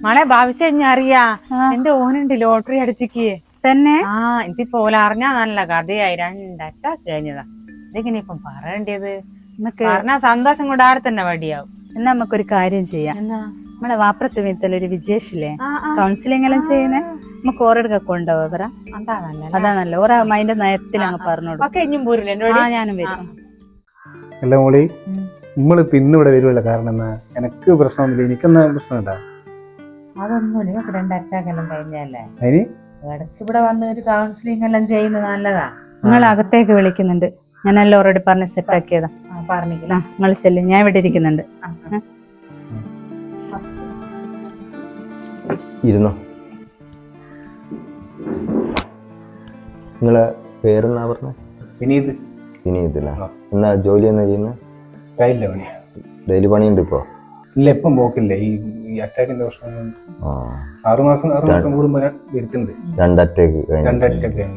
മോളെ ഭവിഷ്യം ഞാൻ അറിയാ എന്റെ ഓനുണ്ട് ലോട്ടറി അടിച്ചിക്ക് തന്നെ. ഇതിപ്പോ ഓല അറിഞ്ഞാ നല്ല കഥയായി 2 അറ്റാക്ക് കഴിഞ്ഞതാ. ഇതെങ്ങനെ ഇപ്പം പറയേണ്ടത്? പറഞ്ഞാ സന്തോഷം കൊണ്ട് ആടെ തന്നെ വടിയാവും. എന്നാ നമുക്കൊരു കാര്യം ചെയ്യാം. നമ്മളെ വാപ്പുറത്ത് വീട്ടിലൊരു വിജേഷില്ലേ കൗൺസിലിംഗ് എല്ലാം ചെയ്യുന്നേ, നമുക്ക് ഓരോടൊക്കെ കൊണ്ടുപോകാ. അതാ നല്ല ഓരോ അതിന്റെ നയത്തിൽ അങ്ങ് പറഞ്ഞോളൂ. ഞാനും വരും. അല്ല മോളി, നമ്മളിപ്പോ ഇന്നിവിടെ വരുവല്ല കാരണം എന്നാ എനക്ക് പ്രശ്നമൊന്നുമില്ല, എനിക്കെന്നാ പ്രശ്നം ഉണ്ടാ? അതൊന്നുമില്ല, 2 അറ്റാക്ക് എല്ലാം കഴിഞ്ഞല്ലേ. അതിന് ഇടയ്ക്ക് ഇവിടെ വന്ന് ഒരു കൗൺസിലിംഗ് എല്ലാം ചെയ്യുന്നത് നല്ലതാ. നിങ്ങൾ അകത്തേക്ക് വിളിക്കുന്നുണ്ട്, ഞാൻ എല്ലാം ഓൾറെഡി പറഞ്ഞ് സെറ്റ് ആക്കിയതാ. പറഞ്ഞില്ല, നിങ്ങൾ ചെല്ലു, ഞാൻ ഇവിടെ ഇരിക്കുന്നുണ്ട്. ഇരുന്നോ. നിങ്ങളെ പേരെന്നാ പറഞ്ഞ? വിനീത്. വിനീതില്ല. എന്നാ ജോലി എന്നാ ചെയ്യുന്നത്? കയ്യില്ല പണി. ഡെയിലി പണിയുണ്ട് ഇപ്പോ? ഇല്ല, ഇപ്പം പോക്കില്ല. ഈ അറ്റാക്കിന്റെ പ്രശ്നം 6 മാസം കൂടുമ്പോ വരുത്തുന്നുണ്ട്. 2 അറ്റാക്ക്. 2 അറ്റാക്ക്.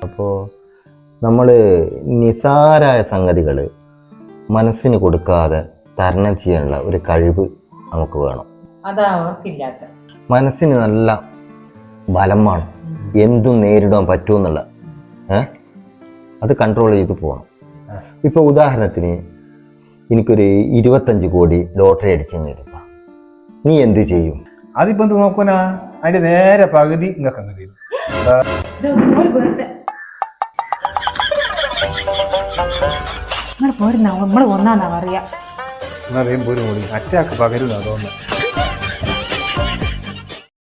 അപ്പോ നമ്മള് നിസാരായ സംഗതികള് മനസ്സിന് കൊടുക്കാതെ തരണം ചെയ്യാനുള്ള ഒരു കഴിവ് നമുക്ക് വേണം. അതാ അവർക്കില്ലാത്ത. മനസ്സിന് നല്ല ബലം വേണം, എന്തും നേരിടാൻ പറ്റുമെന്നുള്ള അത് കൺട്രോൾ ചെയ്ത് പോകണം. ഇപ്പൊ ഉദാഹരണത്തിന് എനിക്കൊരു 25 കോടി ലോട്ടറി അടിച്ചു തരുമ്പ നീ എന്ത് ചെയ്യും? അതിപ്പോ എന്ത് നോക്കുനാ, അതിന്റെ നേരെ പകുതി ഇങ്ങക്ക് അങ്ങ് തരും. നമ്മള് ഒന്നാന്നാ പറയാ. എന്നാ വേഗം പോരും. അറ്റാക്ക് പകരുന്ന തോന്നുന്നു.